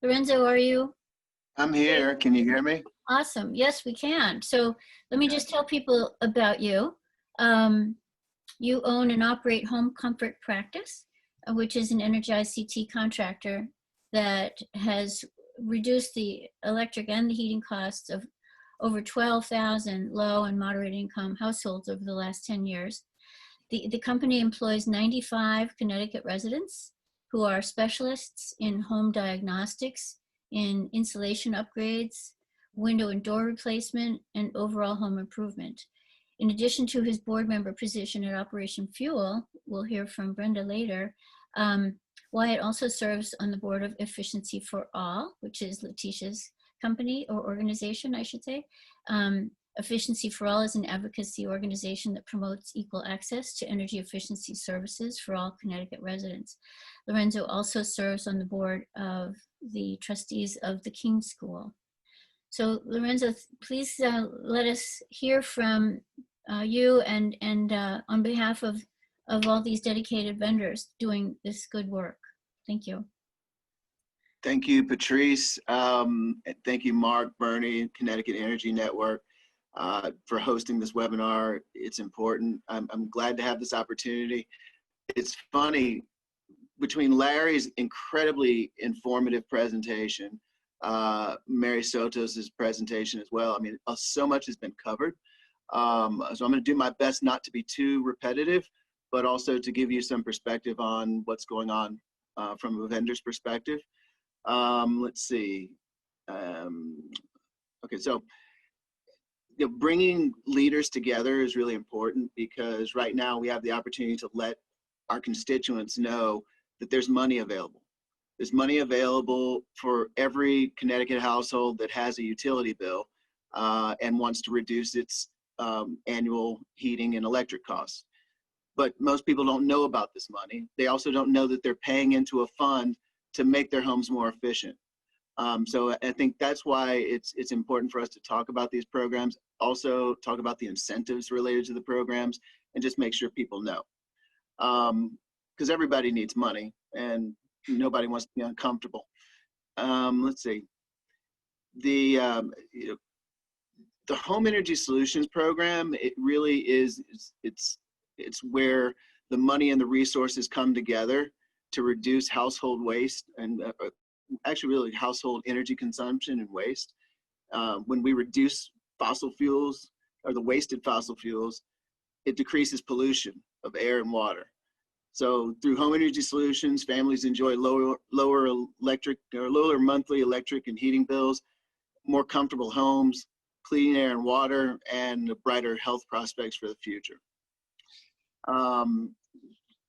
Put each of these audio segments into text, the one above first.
Lorenzo, are you? I'm here. Can you hear me? Awesome. Yes, we can. So let me just tell people about you. You own and operate Home Comfort Practice, which is an energized CT contractor that has reduced the electric and the heating costs of over 12,000 low and moderate income households over the last 10 years. The company employs 95 Connecticut residents who are specialists in home diagnostics, in insulation upgrades, window and door replacement, and overall home improvement. In addition to his board member position at Operation Fuel, we'll hear from Brenda later, Wyatt also serves on the board of Efficiency for All, which is Letitia's company or organization, I should say. Efficiency for All is an advocacy organization that promotes equal access to energy efficiency services for all Connecticut residents. Lorenzo also serves on the board of the trustees of the King School. So Lorenzo, please let us hear from you and on behalf of all these dedicated vendors doing this good work. Thank you. Thank you, Patrice. Thank you, Mark, Bernie, Connecticut Energy Network, for hosting this webinar. It's important. I'm glad to have this opportunity. It's funny, between Larry's incredibly informative presentation, Mary Sotos's presentation as well, I mean, so much has been covered. So I'm going to do my best not to be too repetitive, but also to give you some perspective on what's going on from a vendor's perspective. Let's see. Okay, so bringing leaders together is really important, because right now we have the opportunity to let our constituents know that there's money available. There's money available for every Connecticut household that has a utility bill and wants to reduce its annual heating and electric costs. But most people don't know about this money. They also don't know that they're paying into a fund to make their homes more efficient. So I think that's why it's important for us to talk about these programs, also talk about the incentives related to the programs, and just make sure people know. Because everybody needs money and nobody wants to be uncomfortable. Let's see. The Home Energy Solutions Program, it really is, it's where the money and the resources come together to reduce household waste and actually really household energy consumption and waste. When we reduce fossil fuels, or the wasted fossil fuels, it decreases pollution of air and water. So through Home Energy Solutions, families enjoy lower monthly electric and heating bills, more comfortable homes, clean air and water, and brighter health prospects for the future.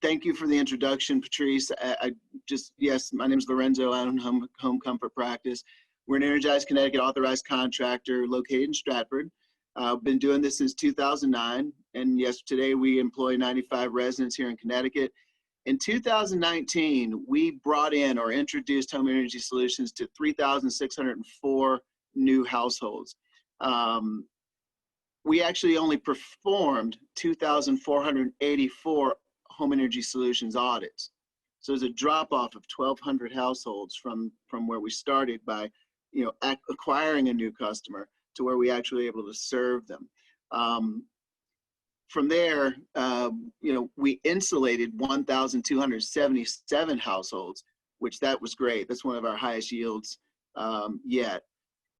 Thank you for the introduction, Patrice. Yes, my name is Lorenzo. I own Home Comfort Practice. We're an energized Connecticut authorized contractor located in Stratford. I've been doing this since 2009. And yes, today we employ 95 residents here in Connecticut. In 2019, we brought in or introduced Home Energy Solutions to 3,604 new households. We actually only performed 2,484 Home Energy Solutions audits. So there's a drop off of 1,200 households from where we started by, acquiring a new customer to where we actually able to serve them. From there, we insulated 1,277 households, which that was great. That's one of our highest yields yet.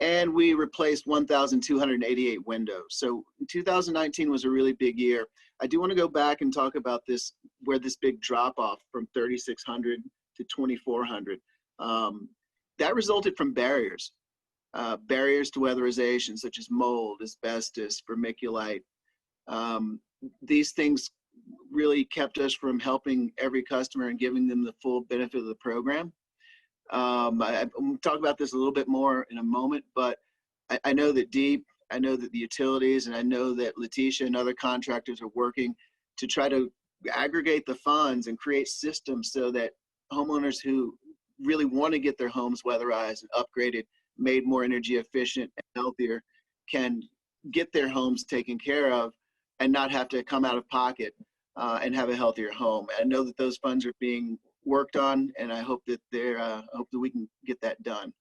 And we replaced 1,288 windows. So 2019 was a really big year. I do want to go back and talk about this, where this big drop off from 3,600 to 2,400. That resulted from barriers to weatherization, such as mold, asbestos, vermiculite. These things really kept us from helping every customer and giving them the full benefit of the program. I'm going to talk about this a little bit more in a moment, but I know that I know that the utilities, and I know that Letitia and other contractors are working to try to aggregate the funds and create systems so that homeowners who really want to get their homes weatherized and upgraded, made more energy efficient and healthier, can get their homes taken care of and not have to come out of pocket and have a healthier home. I know that those funds are being worked on, and I hope that we can get that done.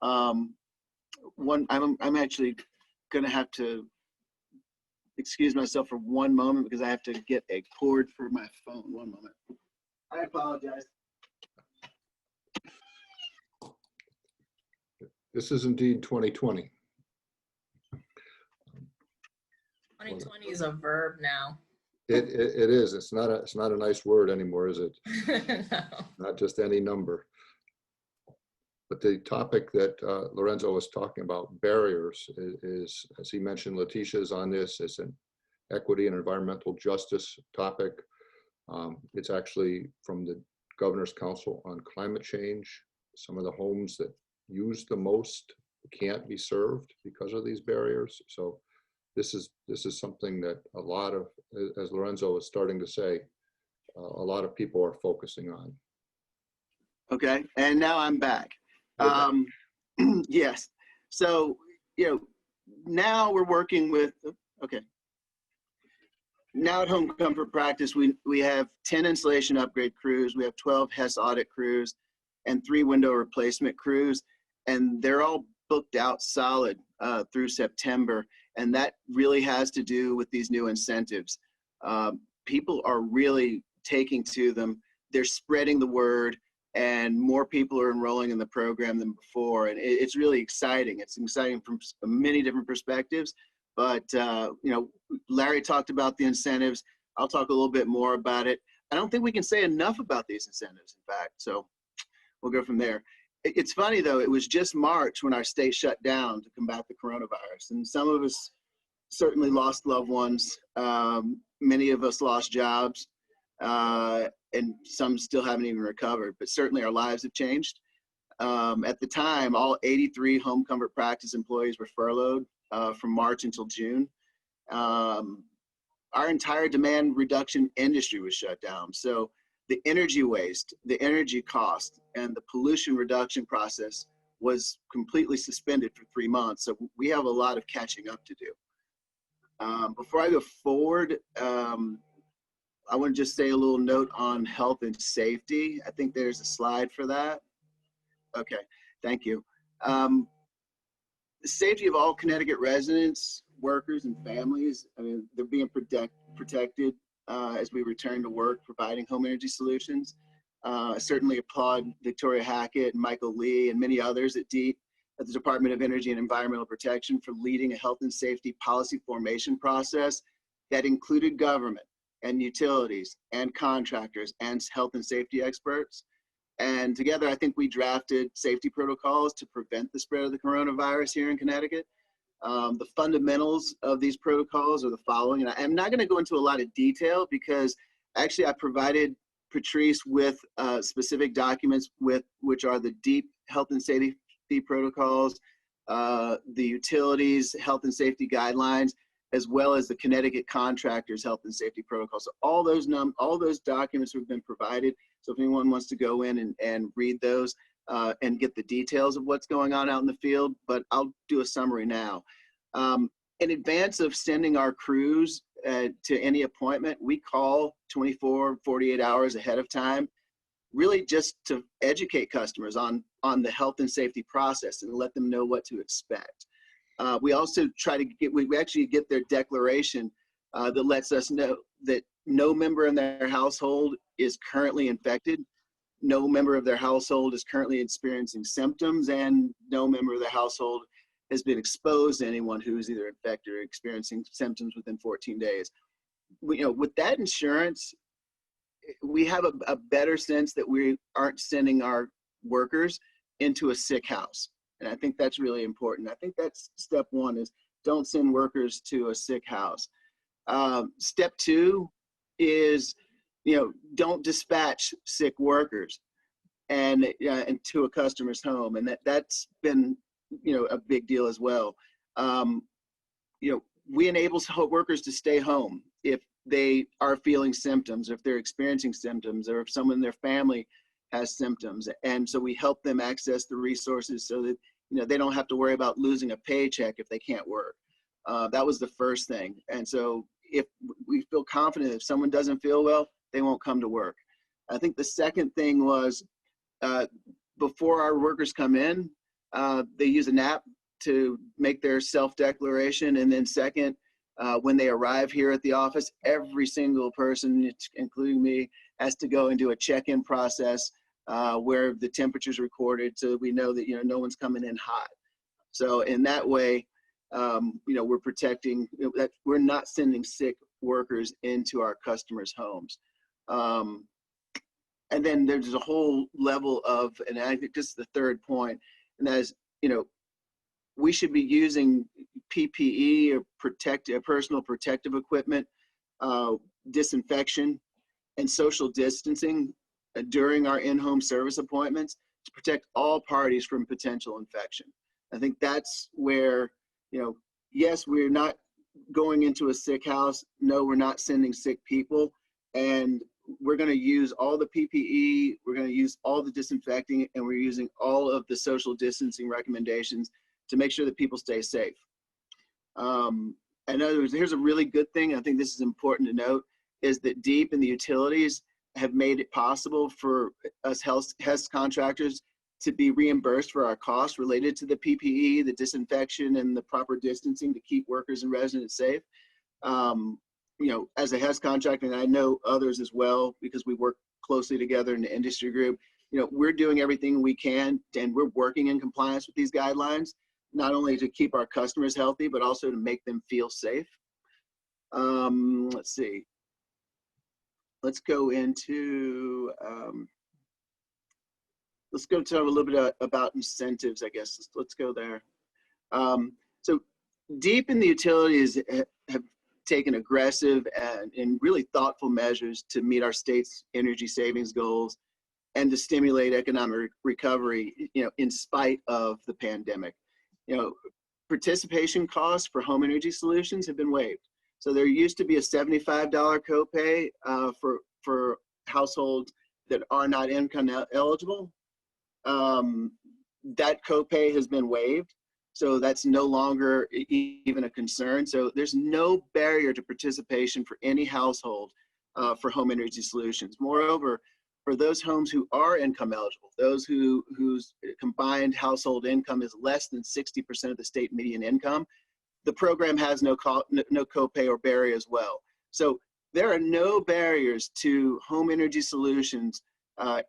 I'm actually going to have to excuse myself for one moment because I have to get a cord for my phone. One moment. I apologize. This is indeed 2020. 2020 is a verb now. It is. It's not a nice word anymore, is it? No. Not just any number. But the topic that Lorenzo was talking about, barriers, is, as he mentioned, Letitia is on this. It's an equity and environmental justice topic. It's actually from the Governor's Council on Climate Change. Some of the homes that use the most can't be served because of these barriers. So this is something that a lot of, as Lorenzo was starting to say, a lot of people are focusing on. Okay, and now I'm back. Yes. So, now we're working with, okay. Now at Home Comfort Practice, we have 10 installation upgrade crews, we have 12 HES audit crews, and 3 window replacement crews, and they're all booked out solid through September, and that really has to do with these new incentives. People are really taking to them. They're spreading the word, and more people are enrolling in the program than before, and it's really exciting. It's exciting from many different perspectives, but Larry talked about the incentives. I'll talk a little bit more about it. I don't think we can say enough about these incentives, in fact, so we'll go from there. It's funny though, it was just March when our state shut down to combat the coronavirus, and some of us certainly lost loved ones. Many of us lost jobs, and some still haven't even recovered, but certainly our lives have changed. At the time, all 83 Home Comfort Practice employees were furloughed from March until June. Our entire demand reduction industry was shut down. So the energy waste, the energy cost, and the pollution reduction process was completely suspended for 3 months. So we have a lot of catching up to do. Before I go forward, I want to just say a little note on health and safety. I think there's a slide for that. Okay, thank you. The safety of all Connecticut residents, workers, and families, I mean, they're being protected as we return to work, providing home energy solutions. I certainly applaud Victoria Hackett and Michael Lee and many others at the Department of Energy and Environmental Protection for leading a health and safety policy formation process that included government and utilities and contractors and health and safety experts. And together, I think we drafted safety protocols to prevent the spread of the coronavirus here in Connecticut. The fundamentals of these protocols are the following, and I'm not going to go into a lot of detail because actually I provided Patrice with specific documents which are the deep health and safety protocols, the utilities health and safety guidelines, as well as the Connecticut contractors health and safety protocols. So all those documents have been provided. So if anyone wants to go in and read those and get the details of what's going on out in the field, but I'll do a summary now. In advance of sending our crews to any appointment, we call 24, 48 hours ahead of time, really just to educate customers on the health and safety process and let them know what to expect. We also try to we actually get their declaration that lets us know that no member in their household is currently infected, no member of their household is currently experiencing symptoms, and no member of their household has been exposed to anyone who's either infected or experiencing symptoms within 14 days. With that insurance, we have a better sense that we aren't sending our workers into a sick house. And I think that's really important. I think that's step one, is don't send workers to a sick house. Step two is, don't dispatch sick workers and to a customer's home. And that's been, a big deal as well. We enable workers to stay home if they are feeling symptoms, or if they're experiencing symptoms, or if someone in their family has symptoms. And so we help them access the resources so that, they don't have to worry about losing a paycheck if they can't work. That was the first thing. And so if we feel confident if someone doesn't feel well, they won't come to work. I think the second thing was before our workers come in, they use an app to make their self-declaration. And then second, when they arrive here at the office, every single person, including me, has to go and do a check-in process where the temperature is recorded so we know that, no one's coming in hot. So in that way, we're protecting, that we're not sending sick workers into our customers' homes. And then there's a whole level of, and I think this is the third point, and that is, we should be using PPE or personal protective equipment, disinfection, and social distancing during our in-home service appointments to protect all parties from potential infection. I think that's where, yes, we're not going into a sick house. No, we're not sending sick people. And we're going to use all the PPE, we're going to use all the disinfecting, and we're using all of the social distancing recommendations to make sure that people stay safe. In other words, here's a really good thing, I think this is important to note, is that DEEP and the utilities have made it possible for us HES contractors to be reimbursed for our costs related to the PPE, the disinfection, and the proper distancing to keep workers and residents safe. As a HES contractor, and I know others as well, because we work closely together in the industry group, we're doing everything we can, and we're working in compliance with these guidelines, not only to keep our customers healthy, but also to make them feel safe. Let's see. Let's go into, let's go talk a little bit about incentives, I guess. Let's go there. So DEEP and the utilities have taken aggressive and really thoughtful measures to meet our state's energy savings goals and to stimulate economic recovery, in spite of the pandemic. Participation costs for home energy solutions have been waived. So there used to be a $75 copay for households that are not income eligible. That copay has been waived. So that's no longer even a concern. So there's no barrier to participation for any household for home energy solutions. Moreover, for those homes who are income eligible, those whose combined household income is less than 60% of the state median income, the program has no copay or barrier as well. So there are no barriers to home energy solutions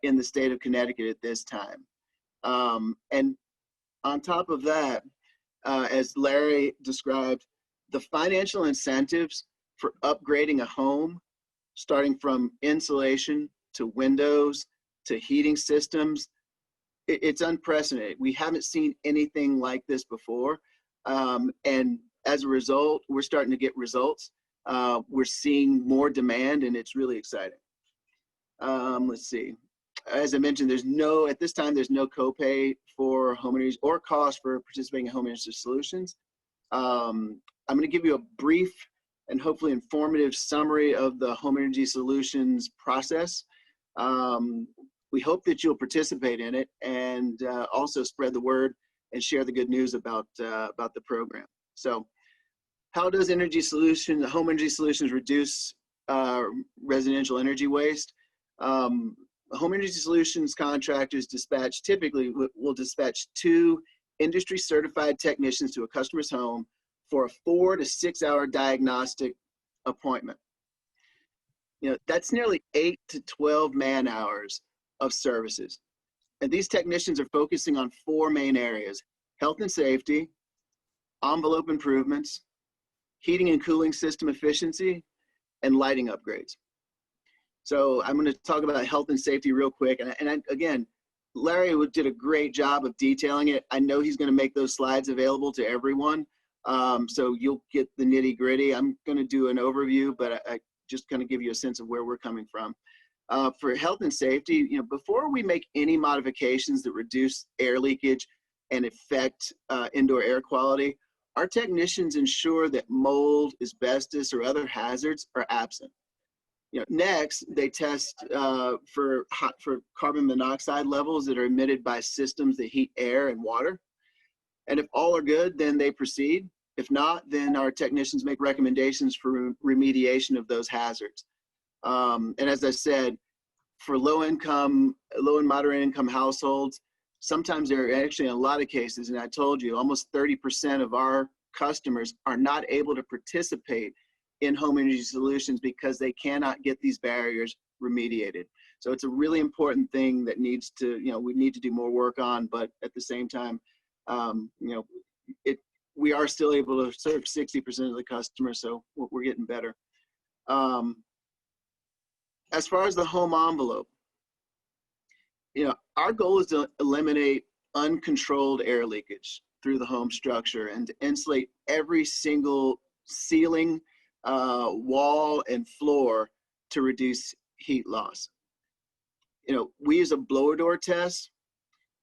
in the state of Connecticut at this time. And on top of that, as Larry described, the financial incentives for upgrading a home, starting from insulation to windows to heating systems, it's unprecedented. We haven't seen anything like this before. And as a result, we're starting to get results. We're seeing more demand, and it's really exciting. Let's see. As I mentioned, at this time, there's no copay for home energy or cost for participating in home energy solutions. I'm going to give you a brief and hopefully informative summary of the home energy solutions process. We hope that you'll participate in it and also spread the word and share the good news about the program. So, how does home energy solutions reduce residential energy waste? Home energy solutions contractors typically will dispatch 2 industry certified technicians to a customer's home for a 4 to 6 hour diagnostic appointment. That's nearly 8 to 12 man hours of services. And these technicians are focusing on 4 main areas: health and safety, envelope improvements, heating and cooling system efficiency, and lighting upgrades. So I'm going to talk about health and safety real quick. And again, Larry did a great job of detailing it. I know he's going to make those slides available to everyone. So you'll get the nitty gritty. I'm going to do an overview, but I just kind of give you a sense of where we're coming from. For health and safety, before we make any modifications that reduce air leakage and affect indoor air quality, our technicians ensure that mold, asbestos, or other hazards are absent. Next, they test for carbon monoxide levels that are emitted by systems that heat air and water. And if all are good, then they proceed. If not, then our technicians make recommendations for remediation of those hazards. And as I said, for low and moderate income households, sometimes there are actually in a lot of cases, and I told you, almost 30% of our customers are not able to participate in home energy solutions because they cannot get these barriers remediated. So it's a really important thing that needs to, we need to do more work on, but at the same time, we are still able to serve 60% of the customers, so we're getting better. As far as the home envelope, our goal is to eliminate uncontrolled air leakage through the home structure and to insulate every single ceiling, wall, and floor to reduce heat loss. We use a blower door test.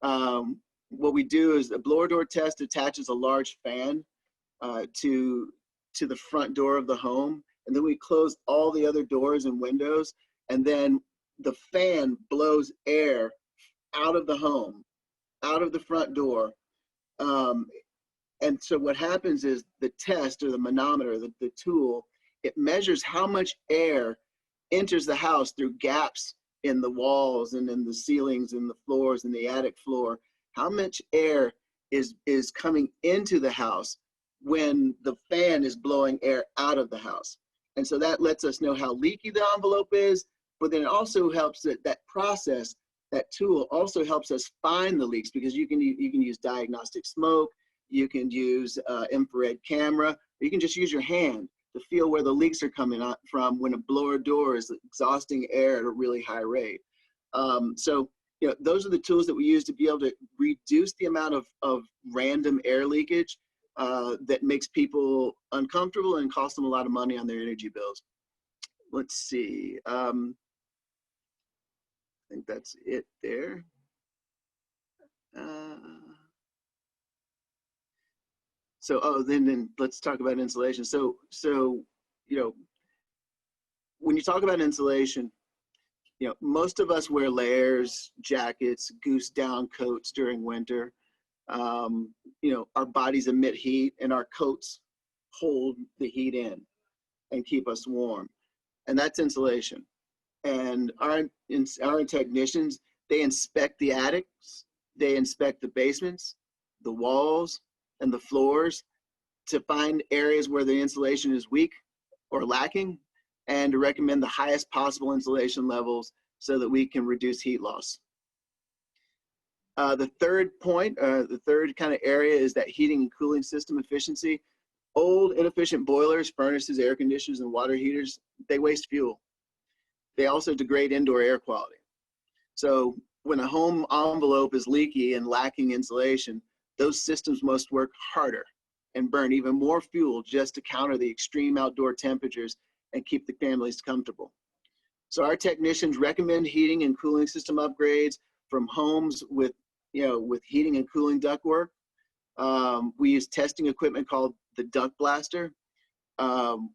What we do is the blower door test attaches a large fan to the front door of the home, and then we close all the other doors and windows, and then the fan blows air out of the home, out of the front door. And so what happens is the test, or the manometer, the tool, it measures how much air enters the house through gaps in the walls and in the ceilings and the floors and the attic floor. How much air is coming into the house when the fan is blowing air out of the house. And so that lets us know how leaky the envelope is, but then it also helps that process, that tool also helps us find the leaks, because you can use diagnostic smoke, you can use infrared camera, you can just use your hand to feel where the leaks are coming out from when a blower door is exhausting air at a really high rate. So those are the tools that we use to be able to reduce the amount of random air leakage that makes people uncomfortable and cost them a lot of money on their energy bills. Let's see. I think that's it there. Then let's talk about insulation. So when you talk about insulation, most of us wear layers, jackets, goose down coats during winter. Our bodies emit heat, and our coats hold the heat in and keep us warm, and that's insulation. And our technicians, they inspect the attics, they inspect the basements, the walls, and the floors to find areas where the insulation is weak or lacking, and to recommend the highest possible insulation levels so that we can reduce heat loss. The third point, the third kind of area, is that heating and cooling system efficiency. Old inefficient boilers, furnaces, air conditioners, and water heaters, they waste fuel. They also degrade indoor air quality. So when a home envelope is leaky and lacking insulation, those systems must work harder and burn even more fuel just to counter the extreme outdoor temperatures and keep the families comfortable. So our technicians recommend heating and cooling system upgrades from homes with heating and cooling ductwork. We use testing equipment called the duct blaster.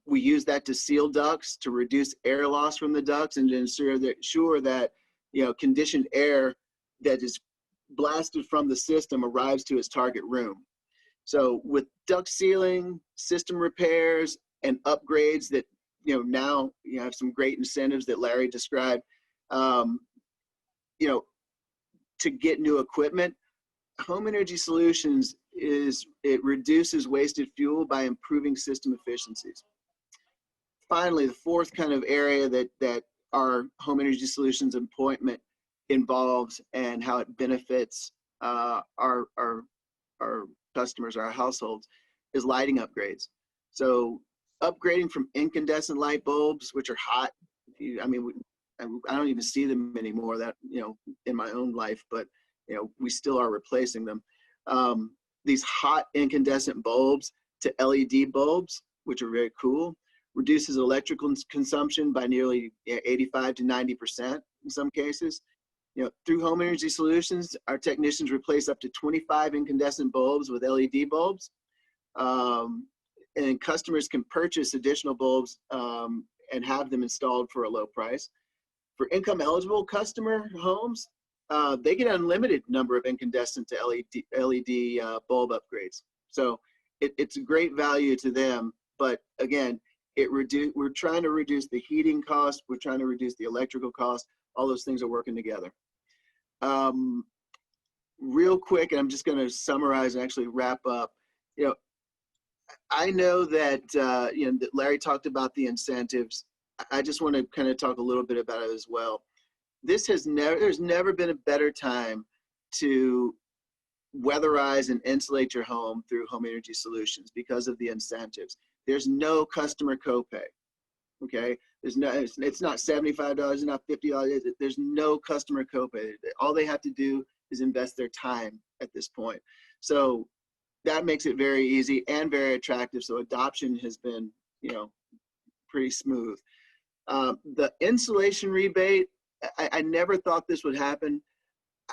We use that to seal ducts to reduce air loss from the ducts and to ensure that conditioned air that is blasted from the system arrives to its target room. So with duct sealing, system repairs, and upgrades that now have some great incentives that Larry described, to get new equipment, Home Energy Solutions it reduces wasted fuel by improving system efficiencies. Finally, the fourth kind of area that our Home Energy Solutions appointment involves and how it benefits our customers, our households, is lighting upgrades. So upgrading from incandescent light bulbs, which are hot. I don't even see them anymore in my own life, but we still are replacing them. These hot incandescent bulbs to LED bulbs, which are very cool, reduces electrical consumption by nearly 85 to 90% in some cases. Through Home Energy Solutions, our technicians replace up to 25 incandescent bulbs with LED bulbs. And customers can purchase additional bulbs and have them installed for a low price. For income eligible customer homes, they get an unlimited number of incandescent to LED bulb upgrades. So it's a great value to them, but again, we're trying to reduce the heating cost, we're trying to reduce the electrical cost, all those things are working together. Real quick, and I'm just going to summarize and actually wrap up. You know, I know that that Larry talked about the incentives. I just want to kind of talk a little bit about it as well. There's never been a better time to weatherize and insulate your home through home energy solutions because of the incentives. There's no customer copay. Okay, it's not $75, it's not $50. There's no customer copay. All they have to do is invest their time at this point. So that makes it very easy and very attractive. So adoption has been, pretty smooth. The insulation rebate, I never thought this would happen.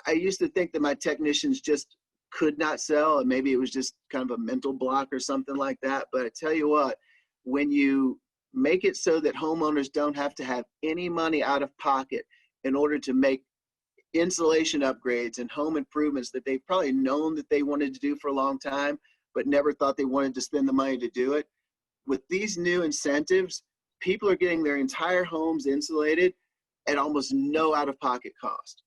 I used to think that my technicians just could not sell, and maybe it was just kind of a mental block or something like that. But I tell you what, when you make it so that homeowners don't have to have any money out of pocket in order to make insulation upgrades and home improvements that they've probably known that they wanted to do for a long time, but never thought they wanted to spend the money to do it. With these new incentives, people are getting their entire homes insulated at almost no out-of-pocket cost.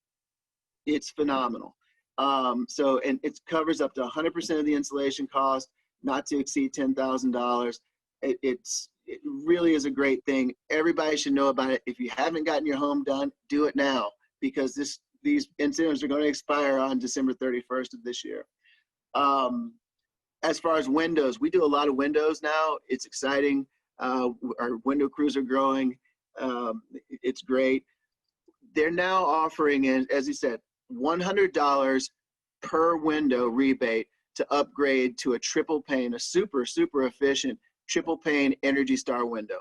It's phenomenal. And it covers up to 100% of the insulation cost, not to exceed $10,000. It really is a great thing. Everybody should know about it. If you haven't gotten your home done, do it now, because these incentives are going to expire on December 31st of this year. As far as windows, we do a lot of windows now. It's exciting. Our window crews are growing. It's great. They're now offering, as he said, $100 per window rebate to upgrade to a triple pane, a super, super efficient triple pane Energy Star window.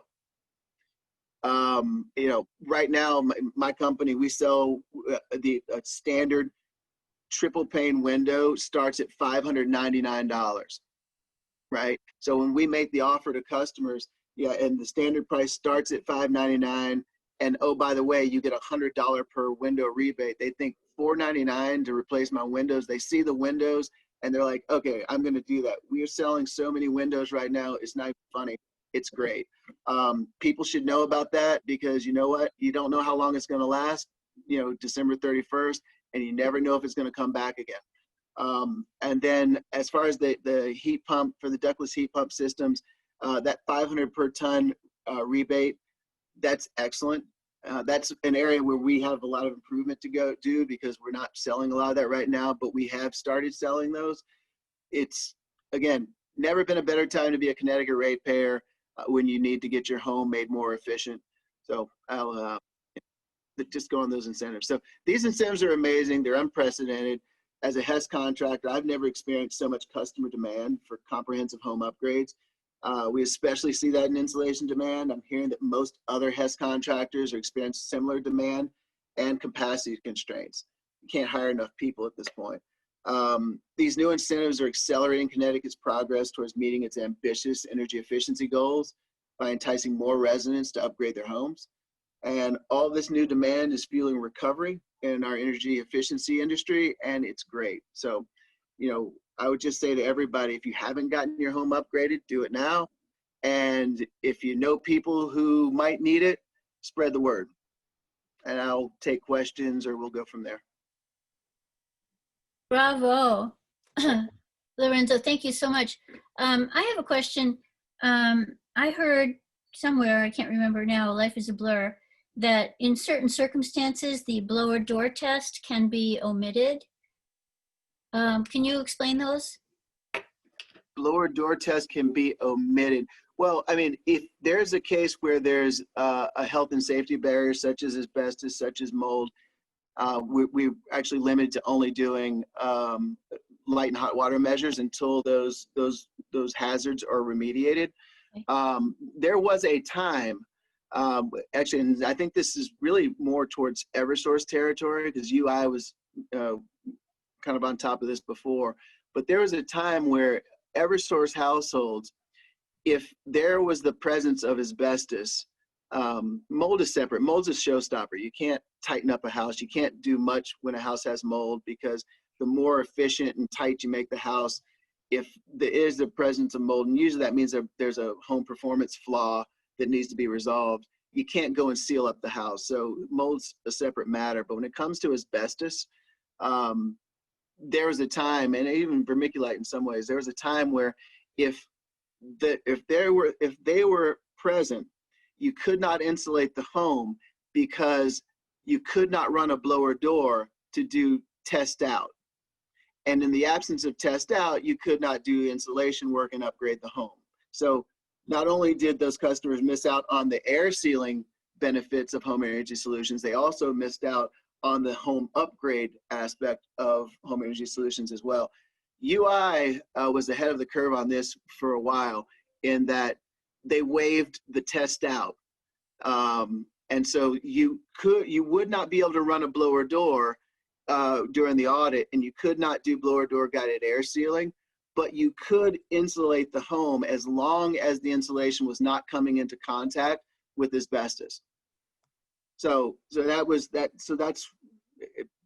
Right now, my company, we sell a standard triple pane window starts at $599, right? So when we make the offer to customers, and the standard price starts at $599, and oh, by the way, you get $100 per window rebate. They think $499 to replace my windows. They see the windows and they're like, okay, I'm going to do that. We are selling so many windows right now. It's not funny. It's great. People should know about that, because you know what? You don't know how long it's going to last, December 31st, and you never know if it's going to come back again. And then as far as the heat pump for the ductless heat pump systems, that $500 per ton rebate, that's excellent. That's an area where we have a lot of improvement to go do, because we're not selling a lot of that right now, but we have started selling those. It's, again, never been a better time to be a Connecticut ratepayer when you need to get your home made more efficient. So I'll just go on those incentives. So these incentives are amazing. They're unprecedented. As a HES contractor, I've never experienced so much customer demand for comprehensive home upgrades. We especially see that in insulation demand. I'm hearing that most other HES contractors are experiencing similar demand and capacity constraints. You can't hire enough people at this point. These new incentives are accelerating Connecticut's progress towards meeting its ambitious energy efficiency goals by enticing more residents to upgrade their homes. And all this new demand is fueling recovery in our energy efficiency industry, and it's great. So, I would just say to everybody, if you haven't gotten your home upgraded, do it now. And if you know people who might need it, spread the word. And I'll take questions, or we'll go from there. Bravo. Lorenzo, thank you so much. I have a question. I heard somewhere, I can't remember now, life is a blur, that in certain circumstances, the blower door test can be omitted. Can you explain those? Blower door test can be omitted. Well, I mean, if there's a case where there's a health and safety barrier, such as asbestos, such as mold, we actually limited to only doing light and hot water measures until those hazards are remediated. Okay. There was a time, actually, and I think this is really more towards Eversource territory, because UI was kind of on top of this before, but there was a time where Eversource households, if there was the presence of asbestos, mold is separate. Mold's a showstopper. You can't tighten up a house. You can't do much when a house has mold, because the more efficient and tight you make the house, if there is the presence of mold, and usually that means that there's a home performance flaw that needs to be resolved, you can't go and seal up the house. So mold's a separate matter. But when it comes to asbestos, there was a time, and even vermiculite in some ways, there was a time where if they were present, you could not insulate the home because you could not run a blower door to do test out. And in the absence of test out, you could not do insulation work and upgrade the home. So not only did those customers miss out on the air sealing benefits of home energy solutions, they also missed out on the home upgrade aspect of home energy solutions as well. UI was ahead of the curve on this for a while in that they waived the test out. And so you would not be able to run a blower door during the audit, and you could not do blower door guided air sealing, but you could insulate the home as long as the insulation was not coming into contact with asbestos. So that was that. So that's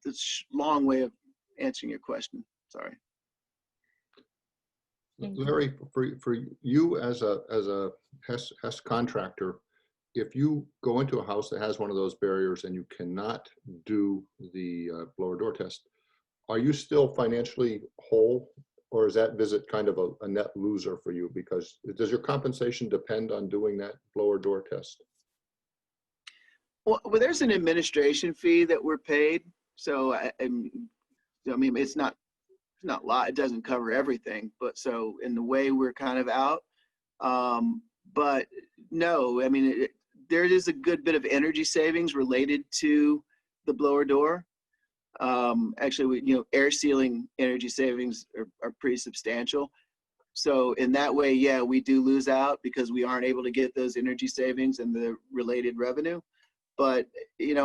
a long way of answering your question. Sorry. Larry, for you as a HES contractor, if you go into a house that has one of those barriers and you cannot do the blower door test, are you still financially whole, or is that visit kind of a net loser for you? Because does your compensation depend on doing that blower door test? Well, there's an administration fee that we're paid. So I mean, it's not a lot. It doesn't cover everything, but so in the way we're kind of out. But no, I mean, there is a good bit of energy savings related to the blower door. Actually, air sealing energy savings are pretty substantial. So in that way, yeah, we do lose out because we aren't able to get those energy savings and the related revenue. But it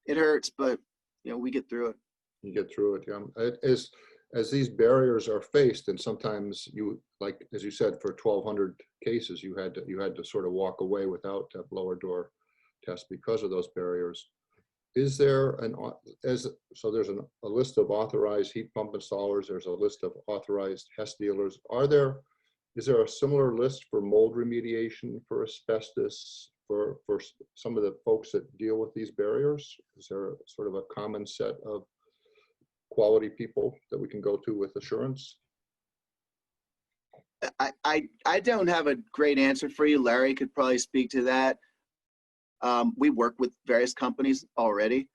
hurts, but we get through it. You get through it, yeah. As these barriers are faced, and sometimes you, like as you said, for 1,200 cases, you had to sort of walk away without a blower door test because of those barriers. Is there so there's a list of authorized heat pump installers. There's a list of authorized HES dealers. Is there a similar list for mold remediation, for asbestos, for some of the folks that deal with these barriers? Is there sort of a common set of quality people that we can go to with assurance? I don't have a great answer for you. Larry could probably speak to that. We work with various companies already.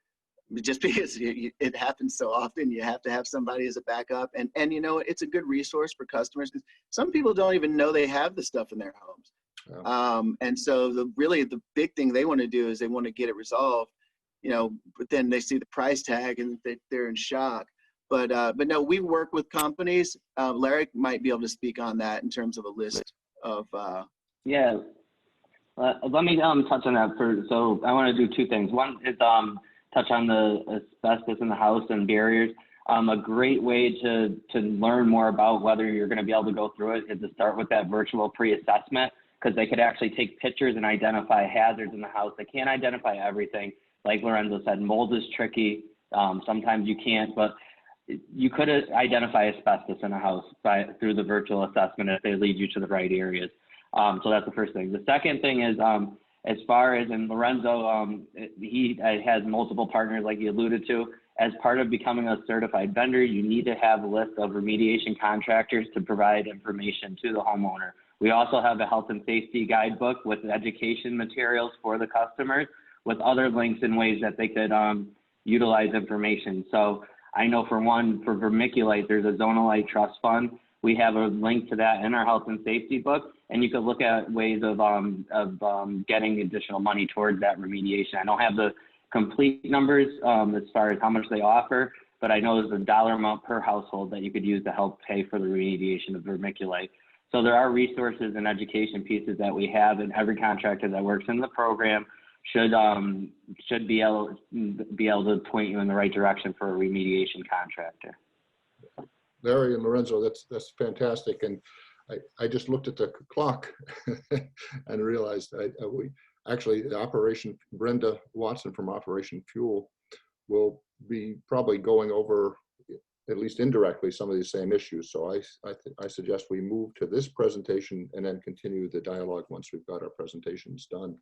Just because it happens so often, you have to have somebody as a backup. And it's a good resource for customers because some people don't even know they have the stuff in their homes. Yeah. And so the big thing they want to do is they want to get it resolved, but then they see the price tag and they're in shock. But no, we work with companies. Larry might be able to speak on that in terms of a list of. Yeah. Let me touch on that first. So I want to do two things. One is touch on the asbestos in the house and barriers. A great way to learn more about whether you're going to be able to go through it is to start with that virtual pre-assessment, because they could actually take pictures and identify hazards in the house. They can't identify everything. Like Lorenzo said, mold is tricky. Sometimes you can't, but you could identify asbestos in a house through the virtual assessment if they lead you to the right areas. So that's the first thing. The second thing is, as far as in Lorenzo, he has multiple partners like you alluded to. As part of becoming a certified vendor, you need to have a list of remediation contractors to provide information to the homeowner. We also have a health and safety guidebook with education materials for the customers with other links and ways that they could utilize information. So I know for vermiculite, there's a Zonalite Trust Fund. We have a link to that in our health and safety book, and you could look at ways of getting additional money towards that remediation. I don't have the complete numbers as far as how much they offer, but I know there's a dollar amount per household that you could use to help pay for the remediation of vermiculite. So there are resources and education pieces that we have, and every contractor that works in the program should be able to point you in the right direction for a remediation contractor. Larry and Lorenzo, that's fantastic. And I just looked at the clock and realized we actually, Brenda Watson from Operation Fuel will be probably going over at least indirectly, some of these same issues. So I suggest we move to this presentation and then continue the dialogue once we've got our presentations done.